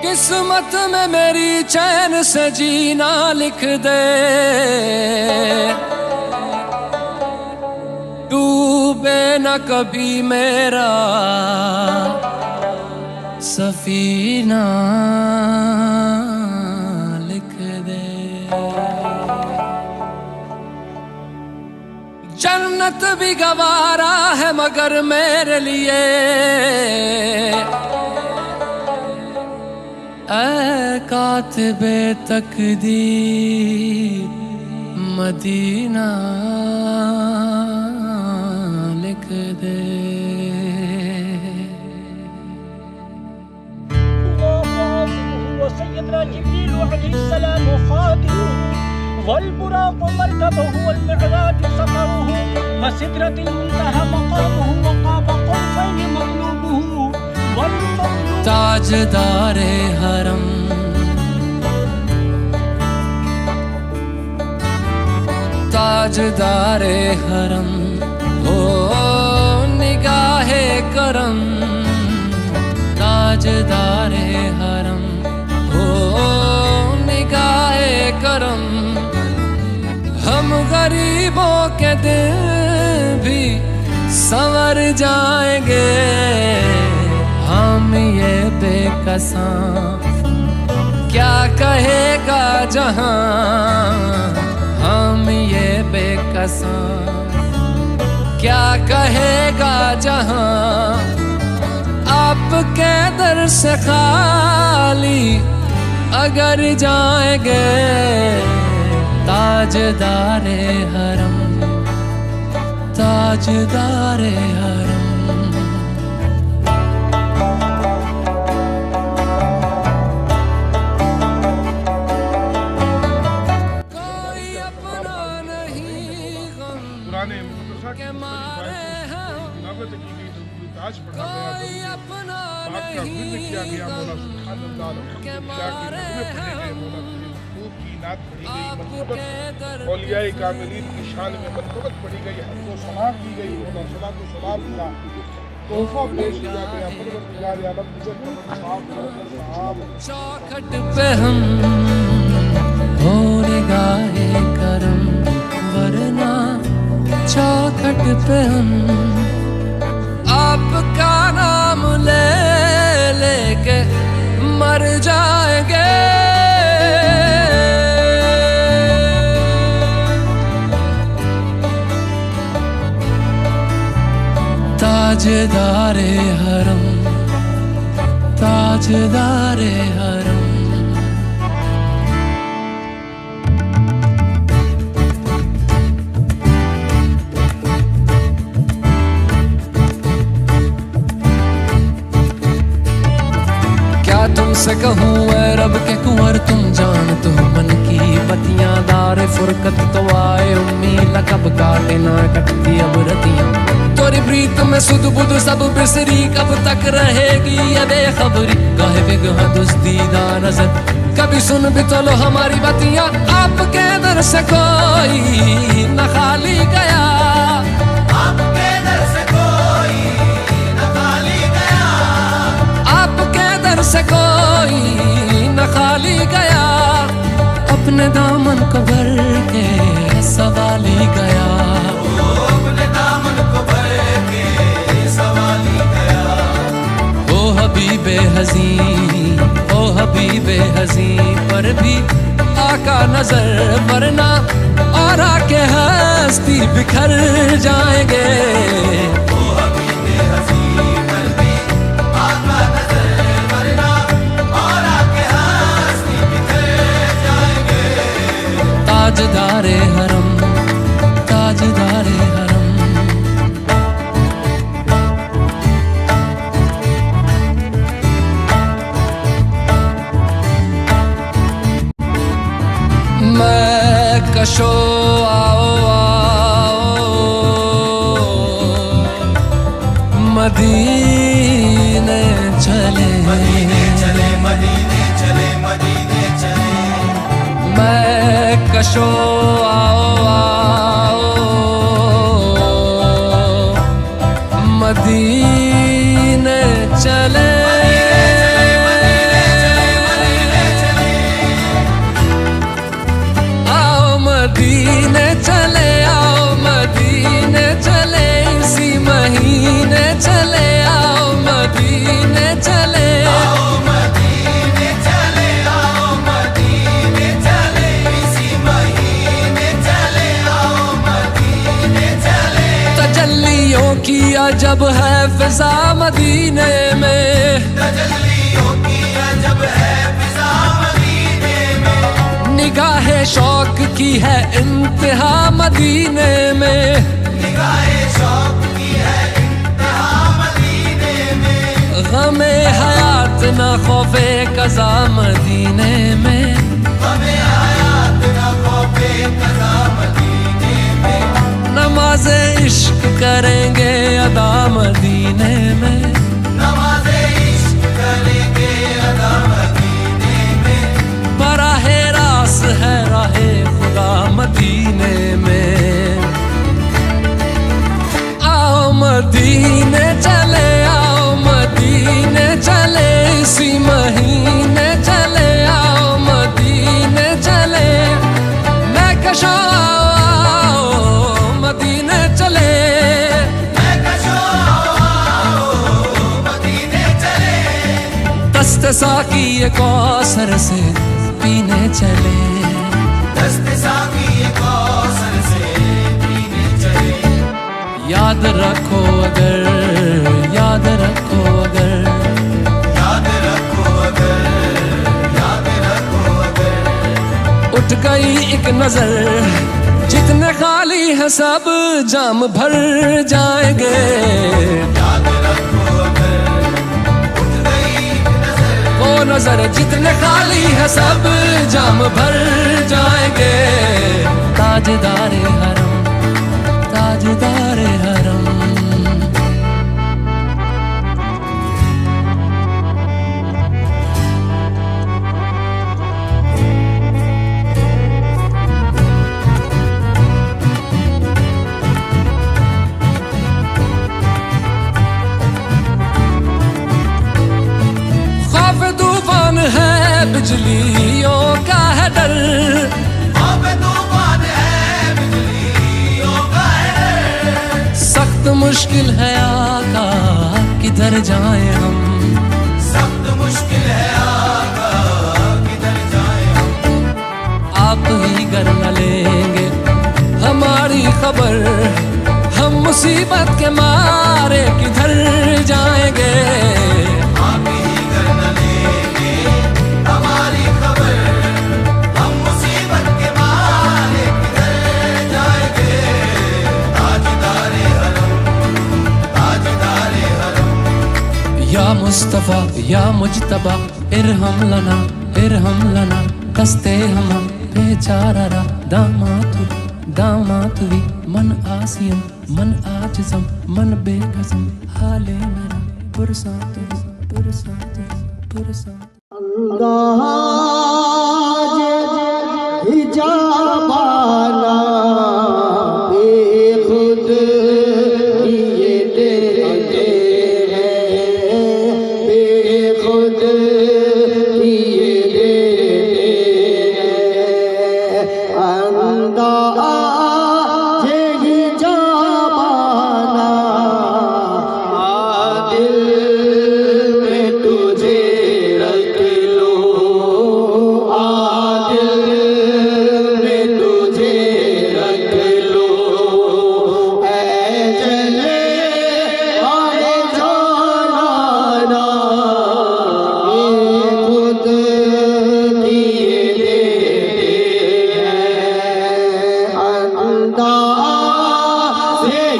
قسمت میں میری چین سے جینا لکھ دے، ڈوبے نہ کبھی میرا سفینہ لکھ دے۔ جنت بھی گوارا ہے مگر میرے لیے، اے کاتب تقدیر مدینہ لکھ دے۔ وسيدنا جبريل عليه السلام خادمه، والبراق مركبه، والمعراج سفره، وسدرة المنتهى مقامه، وقاب قوسين مطلوبه والمطلوب۔ تاجدار حرم، تاجدار حرم، او نگاہ کرم، تاجدار حرم، او نگاہ کرم۔ ہم غریبوں کے دل بھی سنور جائیں گے، ہم یہ بے کساں کیا کہے گا جہاں، ہم یہ بے کساں کیا کہے گا جہاں۔ آپ کے در سے خالی اگر جائیں گے، تاجدار حرم، تاجدار حرم۔ کوئی اپنا نہیں غم کے مارے ہم، کوئی اپنا نہیں غم کے مارے ہم۔ اولیاء کاملین کی شان میں مرتبت پڑھی گئی، حمد و ثنا کی گئی، صلاۃ و سلام کا تحفہ پیش کیا گیا۔ پروردگار عالم عزت صاحب چوکھٹ پہ ہم ہو نگاہ کرم، ورنہ چوکھٹ پہ ہم آپ کا نام لے لے کے مر جائیں گے۔ تاجدار حرم، تاجدار حرم۔ کیا تم سے کہوں اے رب کے کنور، تم جانتے ہو من کی بتیاں، دار فرقت تو آئے امید، لقب کاٹے نہ کٹتی اب رتیاں، توری پریت میں سد بدھ سب بسری، کب تک رہے گی یہ بے خبری، گاہے بگہ دزدیدہ نظر، کبھی سن بھی تو لو ہماری باتیاں۔ آپ کے در سے کوئی نہ خالی گیا، آپ کے در سے کوئی نہ خالی گیا، آپ کے در سے کوئی نہ خالی گیا، اپنے دامن کو بھر کے سوالی گیا، اپنے دامن کو بھر کے سوالی گیا۔ او حبیب حزین، او حبیب حزین، پر بھی آقا نظر، ورنہ اور آ کے ہستی بکھر جائیں گے۔ وہ حبیب حسین پر بھی آقا نظر، ورنہ اور آ کے ہستی بکھر جائیں گے۔ تاجدار حرم، تاجدار حرم۔ میں کشو آؤ آؤ مدینے چلے، مدینے چلے، مدینے چلے، مدینے چلے۔ میں کشو آؤ آؤ مدینے چلے، جب ہے فضا مدینے میں تجلی ہوتی ہے جب ہے فضا مدینے میں نگاہ شوق کی ہے انتہا مدینے میں نگاہ شوق کی ہے انتہا مدینے میں غم حیات نہ خوف قضا مدینے میں ہمیں حیات نہ خوف قضا مدینے میں نماز عشق کریں گے ادا مدینے میں نماز عشق کریں گے ادا مدینے میں براہ راست ہے راہ خدا مدینے میں آؤ مدینے چلے آؤ مدینے چلے اسی مہینے چلے آؤ مدینے چلے میں کشاں آؤ مدینے چلے میں کشو مدینے چلے دست ساقی کوثر سے پینے چلے دست ساقی کوثر سے پینے چلے یاد رکھو اگر یاد رکھو اگر یاد رکھو اگر یاد رکھو اگر اٹھ گئی ایک نظر جتنے خالی ہیں سب جام بھر جائیں گے یاد رکھو اگر اٹھ گئی نظر وہ نظر جتنے خالی ہیں سب جام بھر جائیں گے تاجدار حرم تاجدار حرم خوف طوفان ہے بجلیوں کا ہے ڈر خوف طوفان ہے بجلیوں کا ہے سخت مشکل ہے آقا کدھر جائیں ہم سخت مشکل ہے آقا کدھر جائیں ہم آپ ہی گر نہ لیں گے ہماری خبر ہم مصیبت کے مارے کدھر جائیں گے آپ ہی گر نہ لیں گے ہماری خبر ہم مصیبت کے مارے کدھر جائیں گے تاجدار حرم تاجدار حرم یا مصطفیٰ یا مجتبیٰ ارحم لنا دستے ہما بیچارہ را دامات وی من آسیم من آجزم من بے قسم حال میرا پرسات حجابانا بے خود کیے دیتے ہیں بے خود کیے دیتے ہیں انداز حجابانا دل میں تجھے رکھ لو دل میں تجھے رکھ لو اے جلے آئے جانا خود کیے دیتے ہیں انداز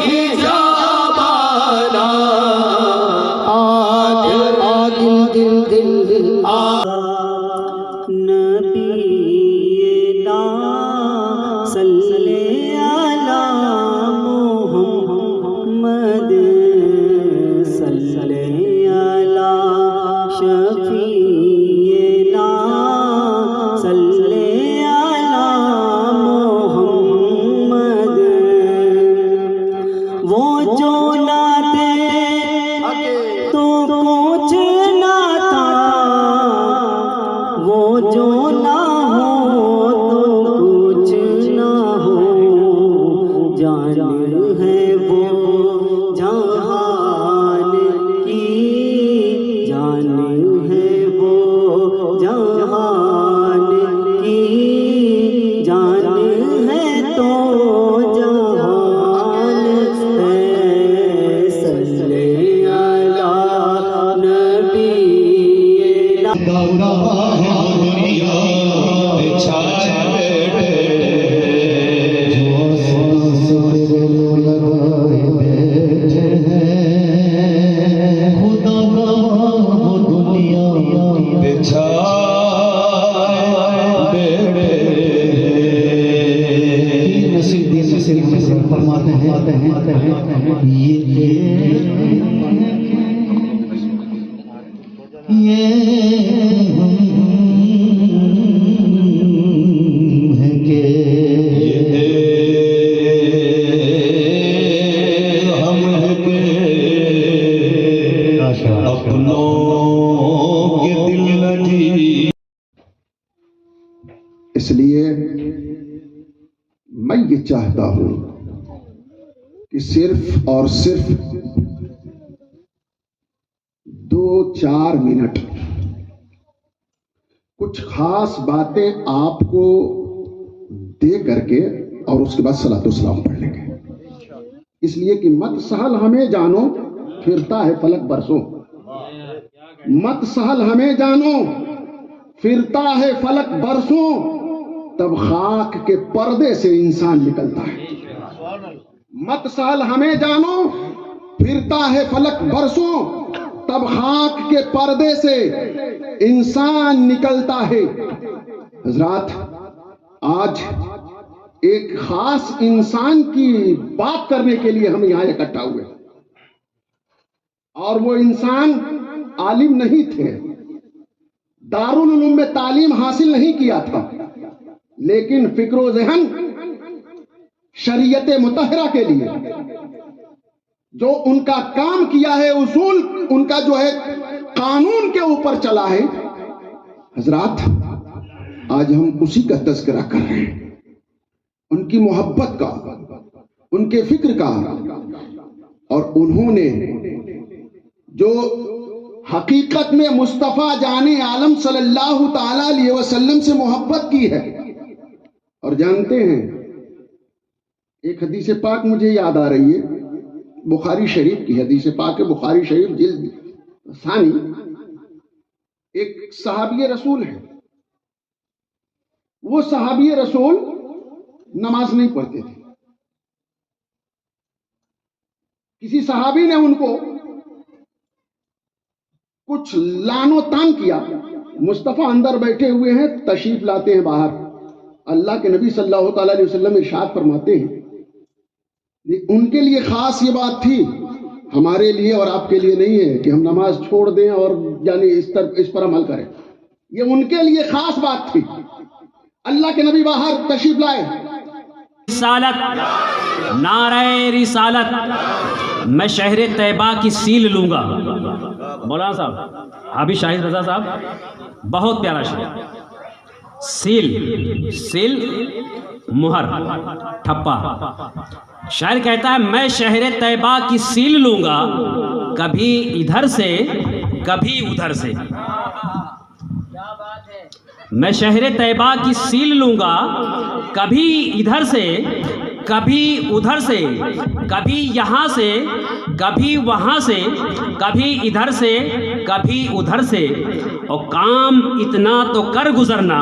حجابانا دل نبینا صلی علی محمد صلی علی شفیعنا صلی علی محمد وہ جو نہ دے تو کچھ نہ تھا اپنوں کے دل لگی. اس لیے میں یہ چاہتا ہوں کہ صرف اور صرف 2-4 منٹ کچھ خاص باتیں آپ کو دے کر کے اور اس کے بعد صلاۃ والسلام پڑھ لیں گے. اس لیے کہ مت سہل ہمیں جانو پھرتا ہے فلک برسوں. مت سہل ہمیں جانو پھرتا ہے فلک برسوں، تب خاک کے پردے سے انسان نکلتا ہے. مت سہل ہمیں جانو پھرتا ہے فلک برسوں، تب خاک کے پردے سے انسان نکلتا ہے. حضرات، آج ایک خاص انسان کی بات کرنے کے لیے ہم یہاں اکٹھا ہوئے، اور وہ انسان عالم نہیں تھے، دارالعلوم میں تعلیم حاصل نہیں کیا تھا، لیکن فکر و ذہن شریعت مطہرہ کے لیے جو ان کا کام کیا ہے، اصول ان کا جو ہے قانون کے اوپر چلا ہے. حضرات، آج ہم اسی کا تذکرہ کر رہے ہیں، ان کی محبت کا، ان کے فکر کا. اور انہوں نے جو حقیقت میں مصطفیٰ جان عالم صلی اللہ تعالی علیہ وسلم سے محبت کی ہے. اور جانتے ہیں، ایک حدیث پاک مجھے یاد آ رہی ہے، بخاری شریف کی حدیث پاک ہے، بخاری شریف جلد ثانی. ایک صحابی رسول ہے، وہ صحابی رسول نماز نہیں پڑھتے تھے. کسی صحابی نے ان کو کچھ لان و تان کیا. مصطفیٰ اندر بیٹھے ہوئے ہیں، تشریف لاتے ہیں باہر. اللہ کے نبی صلی اللہ تعالی علیہ وسلم ارشاد فرماتے ہیں، ان کے لیے خاص یہ بات تھی، ہمارے لیے اور آپ کے لیے نہیں ہے کہ ہم نماز چھوڑ دیں اور یعنی اس پر عمل کریں. یہ ان کے لیے خاص بات تھی. اللہ کے نبی باہر تشریف لائے. رسالت، نعرہ رسالت، میں شہر طیبہ کی سیل لوں گا. مولانا صاحب، حافظ شاہد رضا صاحب، بہت پیارا شعر. سیل، سیل مہر، ٹھپا. شاعر کہتا ہے، میں شہر طیبہ کی سیل لوں گا، کبھی ادھر سے کبھی ادھر سے. میں شہر طیبہ کی سیل لوں گا، کبھی ادھر سے کبھی ادھر سے، کبھی یہاں سے کبھی وہاں سے، کبھی ادھر سے کبھی ادھر سے. اور کام اتنا تو کر گزرنا،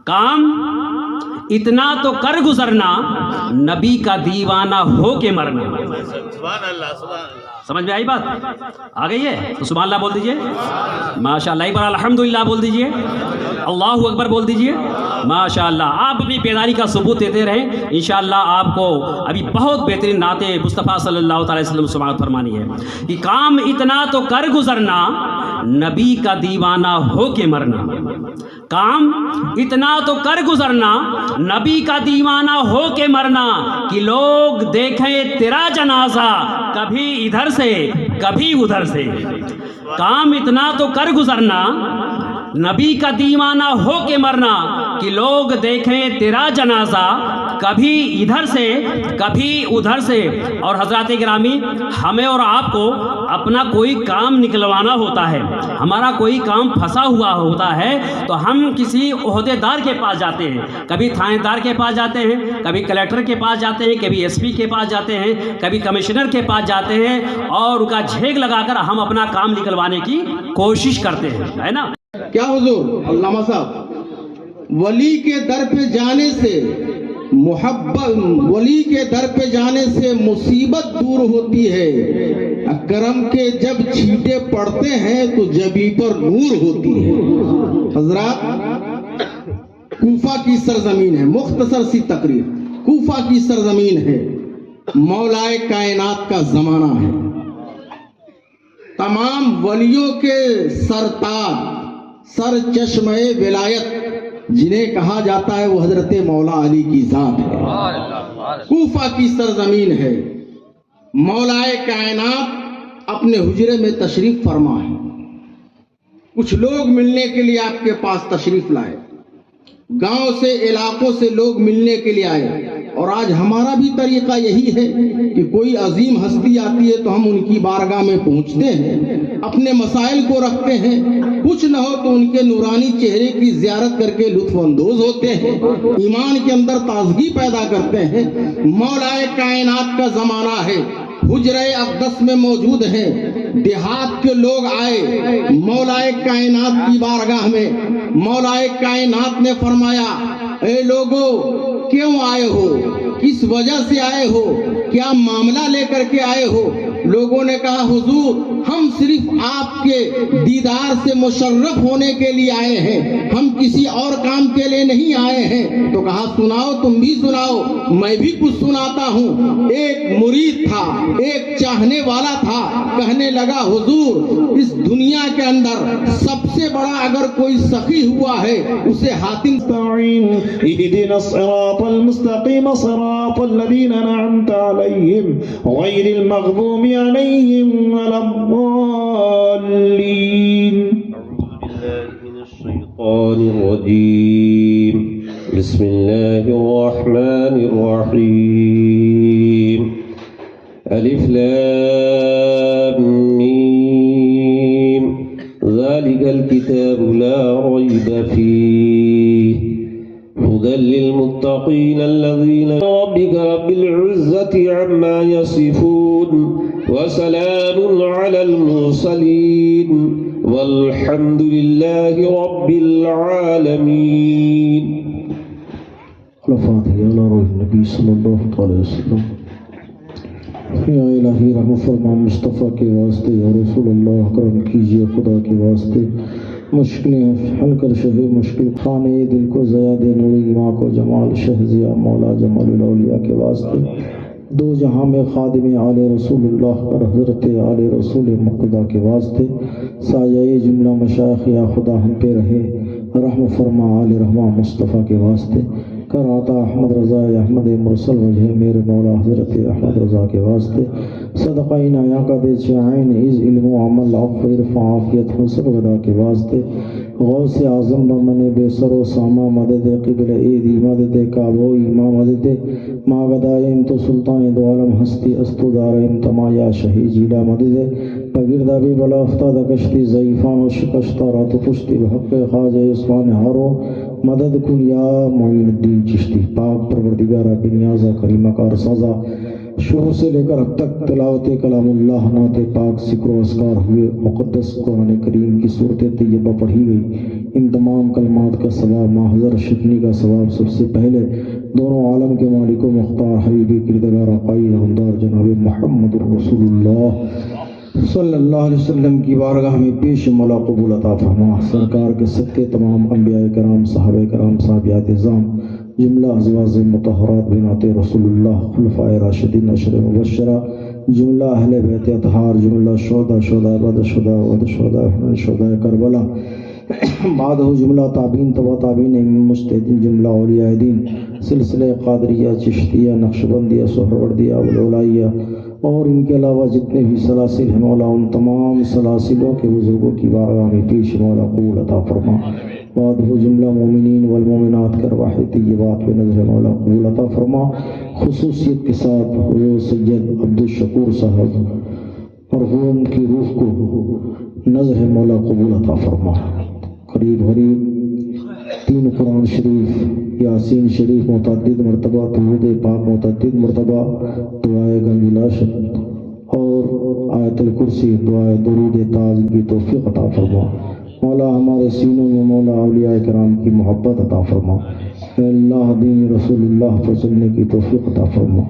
کام اتنا تو کر گزرنا، نبی کا دیوانہ ہو کے مرنا. سبحان اللہ، سبحان اللہ. سمجھ میں آئی بات؟ آ گئی ہے تو سبحان اللہ بول دیجئے، ماشاء اللہ. ایک بار الحمدللہ بول دیجئے، اللہ اکبر بول دیجئے. ماشاء اللہ. آپ اپنی بیداری کا ثبوت دیتے رہیں، انشاءاللہ آپ کو ابھی بہت بہترین نعت مصطفیٰ صلی اللہ تعالی وسلم سماعت فرمانی ہے کہ کام اتنا تو کر گزرنا، نبی کا دیوانہ ہو کے مرنا. کام اتنا تو کر گزرنا، نبی کا دیوانہ ہو کے مرنا، کہ لوگ دیکھیں تیرا جنازہ کبھی ادھر سے کبھی ادھر سے. کام اتنا تو کر گزرنا، نبی کا دیوانہ ہو کے مرنا، کہ لوگ دیکھیں تیرا جنازہ کبھی ادھر سے کبھی ادھر سے. اور حضرات گرامی، ہمیں اور آپ کو اپنا کوئی کام نکلوانا ہوتا ہے، ہمارا کوئی کام پھنسا ہوا ہوتا ہے، تو ہم کسی عہدے دار کے پاس جاتے ہیں. کبھی تھانے دار کے پاس جاتے ہیں، کبھی کلیکٹر کے پاس جاتے ہیں، کبھی ایس پی کے پاس جاتے ہیں، کبھی کمشنر کے پاس جاتے ہیں، اور ان کا جھیگ لگا کر ہم اپنا کام نکلوانے کی کوشش کرتے ہیں، ہے نا. کیا حضور علامہ صاحب، ولی کے در پہ جانے سے محبت، ولی کے در پہ جانے سے مصیبت دور ہوتی ہے، کرم کے جب چھینٹے پڑتے ہیں تو جبیں پر نور ہوتی ہے. حضرات، کوفہ کی سرزمین ہے، مختصر سی تقریر. کوفہ کی سرزمین ہے، مولائے کائنات کا زمانہ ہے. تمام ولیوں کے سرتاج، سر چشمہ ولایت جنہیں کہا جاتا ہے، وہ حضرت مولا علی کی ذات ہے. کوفہ کی سرزمین ہے، مولائے کائنات اپنے حجرے میں تشریف فرما ہے. کچھ لوگ ملنے کے لیے آپ کے پاس تشریف لائے، گاؤں سے علاقوں سے لوگ ملنے کے لیے آئے. اور آج ہمارا بھی طریقہ یہی ہے کہ کوئی عظیم ہستی آتی ہے تو ہم ان کی بارگاہ میں پہنچتے ہیں، اپنے مسائل کو رکھتے ہیں، کچھ نہ ہو تو ان کے نورانی چہرے کی زیارت کر کے لطف اندوز ہوتے ہیں، ایمان کے اندر تازگی پیدا کرتے ہیں. مولا کائنات کا زمانہ ہے، حجرہ اقدس میں موجود ہیں، دیہات کے لوگ آئے مولا کائنات کی بارگاہ میں. مولا کائنات نے فرمایا، اے لوگو کیوں آئے ہو، کس وجہ سے آئے ہو، کیا معاملہ لے کر کے آئے ہو؟ لوگوں نے کہا حضور ہم صرف آپ کے دیدار سے مشرف ہونے کے لیے آئے ہیں، ہم کسی اور کام کے لیے نہیں آئے ہیں. تو کہا سناؤ، تم بھی سناؤ. میں بھی کچھ سناتا ہوں. ایک مرید تھا، ایک چاہنے والا تھا، کہنے لگا حضور اس دنیا کے اندر سب سے بڑا اگر کوئی سخی ہوا ہے اسے حاتم. اهدنا الصراط المستقيم صراط الذين أنعمت عليهم غير المغضوب عليهم ولا الضالين. من الشيطان الرجيم. بسم الله الرحمن الرحيم. ألف لام ميم. ذلك الكتاب لا ريب فيه هدى للمتقين الذين ربك رب العزة عما يصفون وسلام على المرسلين والحمد لله رب العالمين. الفاتحة على روح النبي صلى الله عليه وسلم. یا الہی رحم فرما مصطفیٰ کے واسطے، یا رسول اللہ کرم کیجیے خدا کے واسطے. مشکلیں حل کر شہ مشکل خانے دل کو ضیا دے، نوری ماں کو جمال شہزیا مولا جمال الاولیاء کے واسطے. دو جہاں میں خادم آل رسول اللہ اور حضرت آل رسول مقتدیٰ کے واسطے. سایہ جملہ مشائخ یا خدا ہم پہ رہے، رحم فرما آل رحمہ مصطفیٰ کے واسطے. کر آتا احمد رضا احمد مرسل وجہ میرے مولا حضرت احمد رضا کے واسطے. صدقہ نایا کا دے چاہین از علم و عمل عفو عرف عافیت حسب غدا کے واسطے. غوث اعظم بمن بے سر و ساما مدد قبل ایدی مدد کعبہ امام مدد ما غدائم تو سلطان دو عالم ہستی استو داریم تما یا شہی جیلا مدد پگردہ بھی بلا افتاد کشتی ضعیفان و شکشتہ رات پشتی بحق خواجہ عثمان ہارو مدد کن یا معین الدین چشتی. پاک پروردگارہ بنیازہ کریمہ کار سازا شروع سے لے کر اب تک تلاوت کلام اللہ نعت پاک ذکر و اذکار ہوئے، مقدس قرآن کریم کی صورت طیبہ پڑھی گئی. ان تمام کلمات کا ثواب محضر شکنی کا ثواب سب سے پہلے دونوں عالم کے مالک و مختار حبیب کردگار آقائی نامدار جناب محمد رسول اللہ صلی اللہ علیہ وسلم کی بارگاہ میں پیش مولا قبول عطا فرما. سرکار کے صدقے تمام انبیاء کرام صحابہ کرام صحابیات اعظام جملہ ازواج مطہرات بنات رسول اللہ خلفائے راشدین اشر مبشرہ جملہ اہل بیت اطہار جملہ شہداء بدر شہداء کربلا بعد ہو جملہ تابعین تبع تابعین مجتہدین جملہ اولیاء دین سلسلہ قادریہ چشتیہ نقشبندیہ سہروردیہ اولائیہ اور ان کے علاوہ جتنے بھی سلاسل ہیں مولا ان تمام سلاسلوں کے بزرگوں کی بارگاہ میں پیش مولا قبول عطا فرما. بعد ہو جملہ مومنین والمومنات کے ارواح طیبات پہ نظر مولا قبول عطا فرما. خصوصیت کے ساتھ حضور سید عبدالشکور صاحب مرحوم کی روح کو نظر مولا قبول عطا فرما. قریب 3 قرآن شریف یاسین شریف متعدد مرتبہ درود پاک متعدد مرتبہ دعائے گنج لاشت اور آیت الکرسی دعائے درود تاج کی توفیق عطا فرما. مولا ہمارے سینوں میں مولا اولیاء کرام کی محبت عطا فرما. اے اللہ دین رسول اللہ پر چلنے کی توفیق عطا فرما،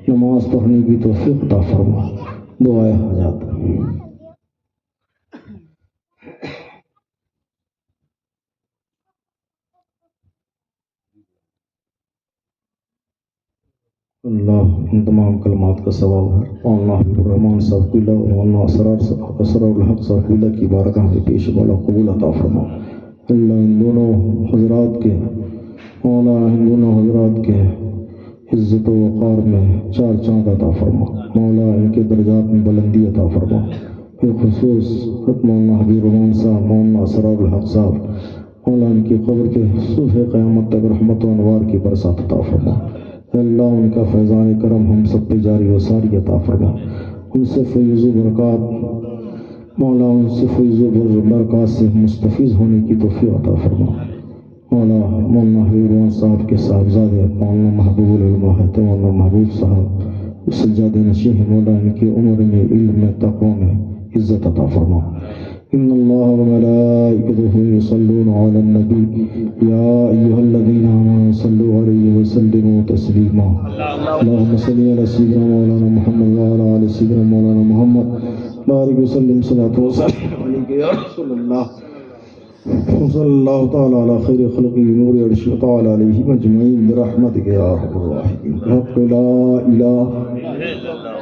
نماز پڑھنے کی توفیق عطا فرما. دعائے حاجات. اللہ ان تمام کلمات کا ثواب ہے. مولانا حبیب الرحمان صاحب قلعہ مولانا اسرار الحق صاحب قلعہ کی بارگاہ میں پیش مولا قبول عطا فرما. اللہ ان دونوں حضرات کے عزت و وقار میں 4 چاند عطا فرما. مولا ان کے درجات میں بلندی عطا فرما. بالخصوص ختم مولانا حبیب الرحمان صاحب، مولانا اسرار الحق صاحب، مولا ان کی قبر کے صبح قیامت تک رحمت و انوار کی برسات عطا فرما۔ اے اللہ ان کا فیضان کرم ہم سب پہ جاری و ساری عطا فرما۔ ان سے فیض و برکات مولا، ان سے فیض و برکات سے مستفیض ہونے کی توفیق عطا فرما۔ مولا مولانا حبیب الرحمان صاحب کے صاحبزادے مولانا محبوب العلماء ہے، مولانا محبوب صاحب سجاد نشین ہے، مولا ان کی عمر میں، علم میں، تقوی میں عزت عطا فرما۔ ان اللہ وملائکتہ یصلون علی النبی یا ایھا الذین آمنوا صلوا علیہ وسلموا تسلیما۔ اللہم صلی علی سیدنا مولانا محمد وعلی آل سیدنا مولانا محمد بارک وسلم صلاۃ وسلام علیک یا رسول اللہ صلی اللہ تعالی علی خیر خلقہ نور عرش تعالی علیہ مجمعین برحمتک یا ارحم الراحمین۔ حق لا الہ